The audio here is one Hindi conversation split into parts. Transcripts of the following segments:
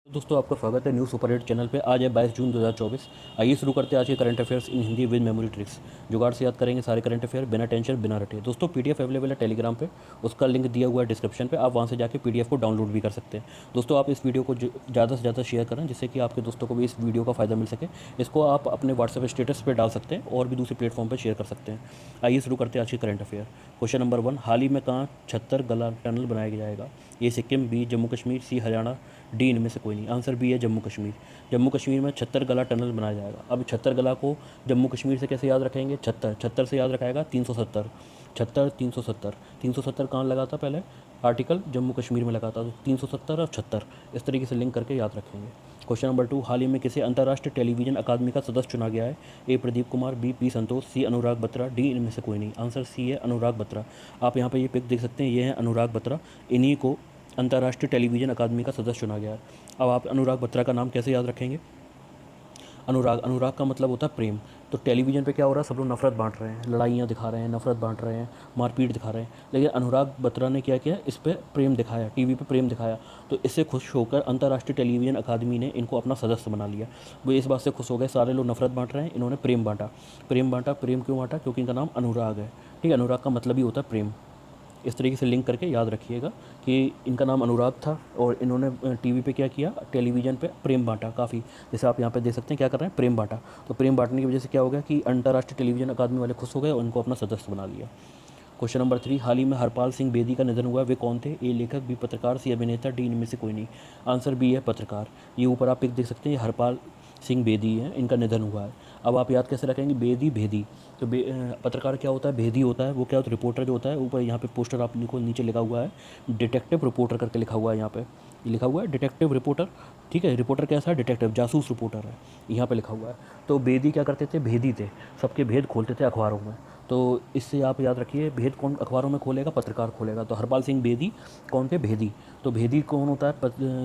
दोस्तों आपका स्वागत है न्यूज़ सुपर 8 चैनल पे। आज है 22 जून 2024। आइए शुरू करते हैं आज के current affairs in Hindi with memory tricks. जुगाड़ से याद करेंगे सारे करंट अफेयर बिना टेंशन बिना रटे। दोस्तों पीडीएफ अवेलेबल है टेलीग्राम पे, उसका लिंक दिया हुआ है डिस्क्रिप्शन पे, आप वहाँ से जाके पीडीएफ को डाउनलोड भी कर सकते हैं। दोस्तों आप इस वीडियो को ज़्यादा से ज़्यादा शेयर करें जिससे कि आपके दोस्तों को भी इस वीडियो का फ़ायदा मिल सके। इसको आप अपने व्हाट्सएप स्टेटस पर डाल सकते हैं और भी दूसरे प्लेटफॉर्म पर शेयर कर सकते हैं। आइए शुरू करते हैं आज के करंट अफेयर। क्वेश्चन नंबर 1, हाल ही में कहाँ 76 गला टनल बनाया जाएगा? ए सिक्किम, बी जम्मू कश्मीर, सी हरियाणा, डी इनमें से कोई नहीं। आंसर बी है जम्मू कश्मीर। जम्मू कश्मीर में 76 गला टनल बनाया जाएगा। अब 76 गला को जम्मू कश्मीर से कैसे याद रखेंगे? 76 से याद रखाएगा 370। 76 370 370 कहाँ लगा था पहले? आर्टिकल जम्मू कश्मीर में लगा था, तो 370 और 76 इस तरीके से लिंक करके याद रखेंगे। क्वेश्चन नंबर 2, हाल ही में किसे अंतर्राष्ट्रीय टेलीविजन अकादमी का सदस्य चुना गया है? ए प्रदीप कुमार, बी पी संतोष, सी अनुराग बत्रा, डी इनमें से कोई नहीं। आंसर सी है अनुराग बत्रा। आप यहाँ पे ये पिक देख सकते हैं, ये है अनुराग बत्रा। इन्हीं को अंतर्राष्ट्रीय टेलीविज़न अकादमी का सदस्य चुना गया है। अब आप अनुराग बत्रा का नाम कैसे याद रखेंगे? अनुराग का मतलब होता है प्रेम। तो टेलीविज़न पे क्या हो रहा है? सब लोग नफ़रत बांट रहे हैं, लड़ाइयाँ दिखा रहे हैं, नफ़रत बांट रहे हैं, मारपीट दिखा रहे हैं, लेकिन अनुराग बत्रा ने क्या किया? इस पर प्रेम दिखाया, टीवी पे प्रेम दिखाया। तो इससे खुश होकर अंतर्राष्ट्रीय टेलीविज़न अकादमी ने इनको अपना सदस्य बना लिया। वो इस बात से खुश हो गए, सारे लोग नफ़रत बांट रहे हैं, इन्होंने प्रेम बांटा। प्रेम क्यों बांटा? क्योंकि इनका नाम अनुराग है। ठीक है, अनुराग का मतलब ही होता है प्रेम। इस तरीके से लिंक करके याद रखिएगा कि इनका नाम अनुराग था और इन्होंने टीवी पे क्या किया? टेलीविज़न पे प्रेम बांटा काफ़ी। जैसे आप यहाँ पे देख सकते हैं क्या कर रहे हैं? प्रेम बांटा। तो प्रेम बांटने की वजह से क्या हो गया कि अंतर्राष्ट्रीय टेलीविज़न अकादमी वाले खुश हो गए और उनको अपना सदस्य बना लिया। क्वेश्चन नंबर 3, हाल ही में हरपाल सिंह बेदी का निधन हुआ, वे कौन थे? ए लेखक, बी पत्रकार, सी अभिनेता, डी इनमें से कोई नहीं। आंसर बी है पत्रकार। ये ऊपर आप पिक देख सकते हैं, ये हरपाल सिंह बेदी हैं, इनका निधन हुआ है। अब आप याद कैसे रखेंगे? बेदी भेदी। तो पत्रकार क्या होता है? भेदी होता है। वो क्या होता है? रिपोर्टर जो होता है। ऊपर यहाँ पे पोस्टर आप को नीचे लिखा हुआ है डिटेक्टिव रिपोर्टर करके लिखा हुआ है, यहाँ पे लिखा हुआ है डिटेक्टिव रिपोर्टर। ठीक है, रिपोर्टर कैसा है? डिटेक्टिव, जासूस रिपोर्टर है, यहाँ पे लिखा हुआ है। तो बेदी क्या करते थे? भेदी थे, सबके भेद खोलते थे अखबारों में। तो इससे आप याद रखिए, भेद कौन अखबारों में खोलेगा? पत्रकार खोलेगा। तो हरपाल सिंह बेदी कौन थे? भेदी। तो भेदी कौन होता है?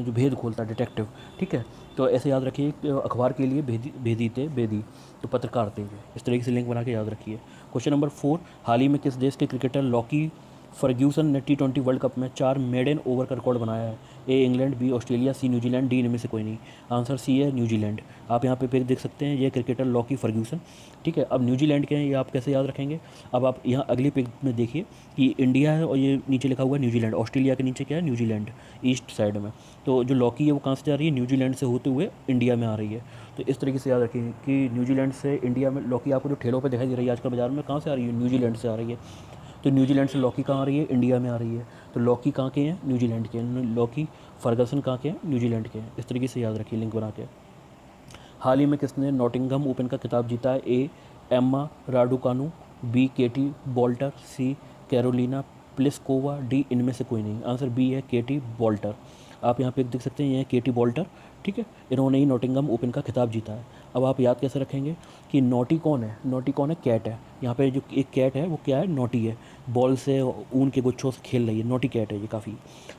जो भेद खोलता है, डिटेक्टिव। ठीक है, तो ऐसे याद रखिए, अखबार के लिए भेदी थे, बेदी तो पत्रकार थे। इस तरीके से लिंक बना के याद रखिए। क्वेश्चन नंबर 4, हाल ही में किस देश के क्रिकेटर लॉकी फर्ग्यूसन ने T20 वर्ल्ड कप में 4 मेडन ओवर का रिकॉर्ड बनाया है? A England, B Australia, C New Zealand, D इनमें से कोई नहीं। आंसर सी है न्यूजीलैंड। आप यहाँ पे देख सकते हैं, ये क्रिकेटर लॉकी फर्ग्यूसन। ठीक है, अब न्यूजीलैंड के हैं, ये आप कैसे याद रखेंगे? अब आप यहाँ अगली पिक में देखिए कि इंडिया है और ये नीचे लिखा हुआ है न्यूजीलैंड। ऑस्ट्रेलिया के नीचे क्या है? न्यूजीलैंड, ईस्ट साइड में। तो जो लॉकी है वो कहाँ से जा रही है? न्यूजीलैंड से होते हुए इंडिया में आ रही है। तो इस तरीके से याद रखिए कि न्यूजीलैंड से इंडिया में लौकी आपको जो ठेलों पे दिखाई दे रही है आजकल बाजार में, कहाँ से आ रही है? न्यूजीलैंड से आ रही है। तो न्यूजीलैंड से लौकी कहाँ आ रही है? इंडिया में आ रही है। तो लौकी कहाँ के हैं? न्यूजीलैंड के। लौकी फर्गसन कहाँ के हैं? न्यूजीलैंड के हैं। इस तरीके से याद रखिए लिंक बना के। हाल ही में किसने नॉटिंघम ओपन का खिताब जीता है? ए एम्मा राडुकानू, बी केटी बॉल्टर, सी कैरोलिना प्लिस्कोवा, डी इनमें से कोई नहीं। आंसर बी है केटी बॉल्टर। आप यहाँ पे देख सकते हैं, ये है केटी बॉल्टर। ठीक है, इन्होंने ही नॉटिंघम ओपन का खिताब जीता है। अब आप याद कैसे रखेंगे कि नॉटी कौन है? नॉटी कौन है? कैट है। यहाँ पे जो एक कैट है वो क्या है? नॉटी है। बॉल से, ऊन के गुच्छों से खेल रही है, नॉटी कैट है ये काफ़ी।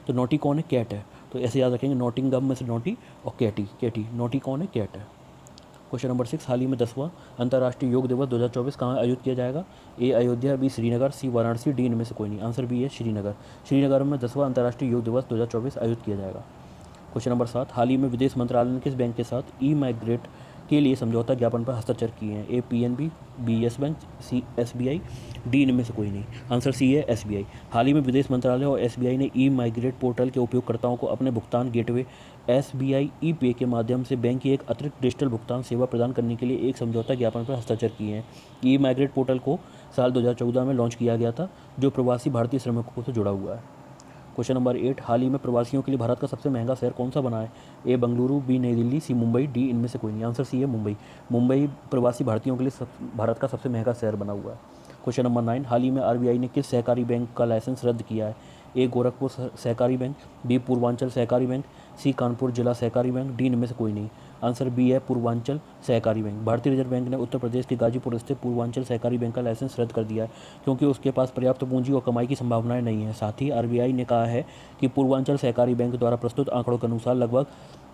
तो नॉटी कौन है? कैट है। तो ऐसे याद रखेंगे, नॉटिंघम में से नॉटी और केटी। नॉटी कौन है? कैट है। क्वेश्चन नंबर 6, हाल ही में 10वां अंतर्राष्ट्रीय योग दिवस 2024 कहाँ आयोजित किया जाएगा? ए अयोध्या, बी श्रीनगर, सी वाराणसी, डी इनमें से कोई नहीं। आंसर बी है श्रीनगर। श्रीनगर में 10वां अंतर्राष्ट्रीय योग दिवस 2024 आयोजित किया जाएगा। क्वेश्चन नंबर 7, हाल ही में विदेश मंत्रालय ने किस बैंक के साथ ई माइग्रेट के लिए समझौता ज्ञापन पर हस्ताक्षर किए हैं? ए पीएनबी, बी येस बैंक, सी एसबीआई, डी इनमें से कोई नहीं। आंसर सी है एसबीआई। हाल ही में विदेश मंत्रालय और एसबीआई ने ई माइग्रेट पोर्टल के उपयोगकर्ताओं को अपने भुगतान गेटवे एसबीआई ई पे के माध्यम से बैंक की एक अतिरिक्त डिजिटल भुगतान सेवा प्रदान करने के लिए एक समझौता ज्ञापन पर हस्ताक्षर किए हैं। ई माइग्रेट पोर्टल को साल 2014 में लॉन्च किया गया था, जो प्रवासी भारतीय श्रमिकों से जुड़ा हुआ है। क्वेश्चन नंबर 8, हाल ही में प्रवासियों के लिए भारत का सबसे महंगा शहर कौन सा बना है? ए बंगलुरु, बी नई दिल्ली, सी मुंबई, डी इनमें से कोई नहीं। आंसर सी है मुंबई। मुंबई प्रवासी भारतीयों के लिए भारत का सबसे महंगा शहर बना हुआ है। क्वेश्चन नंबर 9, हाल ही में आरबीआई ने किस सहकारी बैंक का लाइसेंस रद्द किया है? ए गोरखपुर सहकारी बैंक, बी पूर्वांचल सहकारी बैंक, सी कानपुर जिला सहकारी बैंक, डी इनमें से कोई नहीं। आंसर बी है पूर्वांचल सहकारी बैंक। भारतीय रिजर्व बैंक ने उत्तर प्रदेश के गाजीपुर स्थित पूर्वांचल सहकारी बैंक का लाइसेंस रद्द कर दिया है, क्योंकि उसके पास पर्याप्त पूंजी और कमाई की संभावनाएं नहीं है। साथ ही आरबीआई ने कहा है कि पूर्वांचल सहकारी बैंक द्वारा प्रस्तुत आंकड़ों के अनुसार लगभग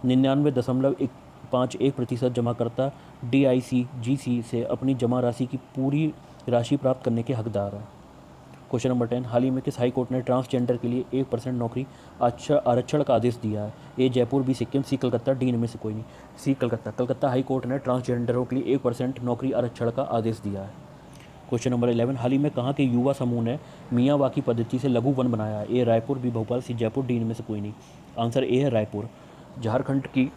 99.51% जमाकर्ता डीआईसीजीसी से अपनी जमा राशि की पूरी राशि प्राप्त करने के हकदार हैं। क्वेश्चन नंबर 10, हाल ही में किस हाई कोर्ट ने ट्रांसजेंडर के लिए 1% नौकरी आरक्षण का आदेश दिया है? ए जयपुर, बी सिक्किम, सी कलकत्ता, डी इनमें से कोई नहीं। सी कलकत्ता। कलकत्ता हाई कोर्ट ने ट्रांसजेंडरों के लिए 1% नौकरी आरक्षण का आदेश दिया है। क्वेश्चन नंबर 11, हाल ही में कहाँ के युवा समूह ने मियावाकी पद्धति से लघु वन बनाया है? ए रायपुर, बी भोपाल, सी जयपुर, डी इनमें से कोई नहीं। आंसर ए है रायपुर। झारखंड की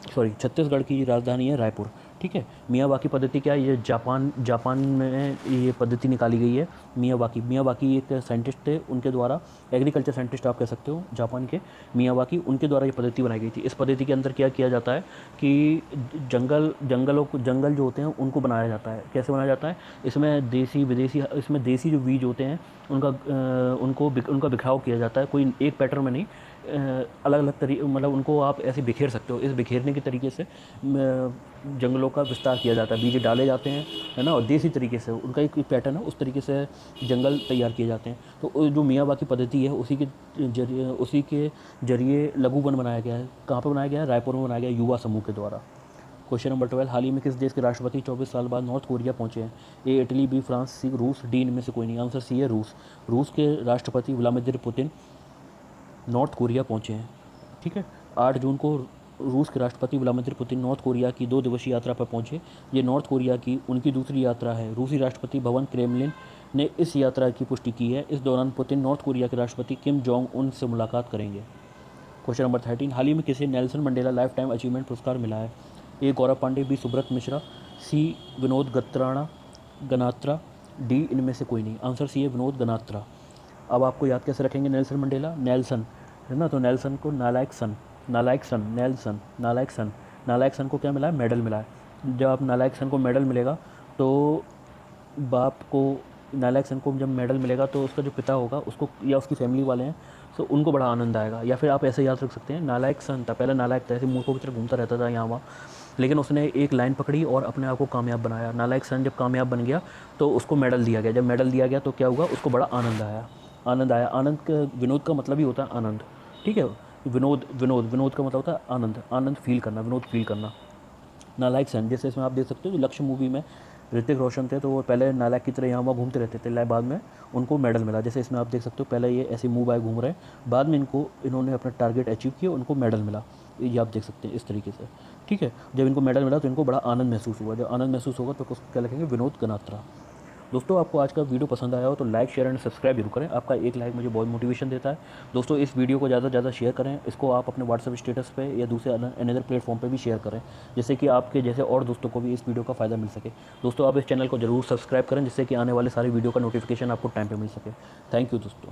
छत्तीसगढ़ की राजधानी है रायपुर। ठीक है। मियावाकी पद्धति क्या है? ये जापान में ये पद्धति निकाली गई है। मियावाकी एक साइंटिस्ट थे, उनके द्वारा, एग्रीकल्चर साइंटिस्ट आप कह सकते हो, जापान के मियावाकी, उनके द्वारा ये पद्धति बनाई गई थी। इस पद्धति के अंदर क्या किया जाता है कि जंगल जो होते हैं उनको बनाया जाता है। कैसे बनाया जाता है? इसमें देसी जो बीज होते हैं उनका बिखराव किया जाता है, कोई एक पैटर्न में नहीं, अलग अलग तरीके, मतलब उनको आप ऐसे बिखेर सकते हो। इस बिखेरने के तरीके से जंगलों का विस्तार किया जाता है, बीज डाले जाते हैं, है ना, और देसी तरीके से उनका एक पैटर्न है, उस तरीके से जंगल तैयार किए जाते हैं। तो जो मियावाकी पद्धति है उसी के जरिए लघु वन बनाया गया है। कहाँ पर बनाया गया है? रायपुर में बनाया गया, युवा समूह के द्वारा। क्वेश्चन नंबर 12, हाल ही में किस देश के राष्ट्रपति 24 साल बाद नॉर्थ कोरिया पहुंचे हैं? ए इटली, बी फ्रांस, सी रूस, डी इनमें से कोई नहीं। आंसर सी है रूस। रूस के राष्ट्रपति व्लादिमीर पुतिन नॉर्थ कोरिया पहुंचे हैं। ठीक है। 8 जून को रूस के राष्ट्रपति व्लादिमीर पुतिन नॉर्थ कोरिया की 2 दिवसीय यात्रा पर पहुंचे। ये नॉर्थ कोरिया की उनकी दूसरी यात्रा है। रूसी राष्ट्रपति भवन क्रेमलिन ने इस यात्रा की पुष्टि की है। इस दौरान पुतिन नॉर्थ कोरिया के राष्ट्रपति किम जोंग उन से मुलाकात करेंगे। क्वेश्चन नंबर 13, हाल ही में किसे Nelson Mandela life time achievement पुरस्कार मिला है? ए गौरव पांडे, बी सुब्रत मिश्रा, सी विनोद गनात्रा, डी इनमें से कोई नहीं। आंसर सी है विनोद गनात्रा। अब आपको याद कैसे रखेंगे नेल्सन मंडेला? नेल्सन है ना, तो नेल्सन को नालायक सन को क्या मिला है? मेडल मिला है। जब आप नालायक सन को मेडल मिलेगा तो बाप को, नालायक सन को जब मेडल मिलेगा तो उसका जो पिता होगा उसको, या उसकी फैमिली वाले हैं, तो उनको बड़ा आनंद आएगा। या फिर आप ऐसे याद रख सकते हैं, नालायक सन था, पहले नालायक था, ऐसे मूर्खों की तरह घूमता रहता था यहाँ वहाँ, लेकिन उसने एक लाइन पकड़ी और अपने आप को कामयाब बनाया। नालायक सन जब कामयाब बन गया तो उसको मेडल दिया गया। जब मेडल दिया गया तो क्या हुआ? उसको बड़ा आनंद आया। विनोद का मतलब ही होता है आनंद। ठीक है। विनोद का मतलब होता है आनंद, फील करना। नालायक सन, जैसे इसमें आप देख सकते हो, जो लक्ष्य मूवी में ऋतिक रोशन थे, तो वो पहले नालायक की तरह यहाँ वहाँ घूमते रहते थे, बाद में उनको मेडल मिला। जैसे इसमें आप देख सकते हो, पहले ये ऐसे मुंह बाय घूम रहे हैं, बाद में इन्होंने अपना टारगेट अचीव किया, उनको मेडल मिला। ये आप देख सकते हैं इस तरीके से। ठीक है। जब इनको मेडल मिला तो इनको बड़ा आनंद महसूस हुआ। जब आनंद महसूस होगा तो उसको क्या लिखेंगे? विनोद गनात्रा। दोस्तों, आपको आज का वीडियो पसंद आया हो तो लाइक, शेयर एंड सब्सक्राइब जरूर करें। आपका एक लाइक मुझे बहुत मोटिवेशन देता है। दोस्तों, इस वीडियो को ज़्यादा से ज़्यादा शेयर करें। इसको आप अपने व्हाट्सएप स्टेटस पे या दूसरे अनदर प्लेटफॉर्म पे भी शेयर करें, जिससे कि आपके जैसे और दोस्तों को भी इस वीडियो का फ़ायदा मिल सके। दोस्तों, आप इस चैनल को जरूर सब्सक्राइब करें, जिससे कि आने वाले सारे वीडियो का नोटिफिकेशन आपको टाइम पर मिल सके। थैंक यू दोस्तों।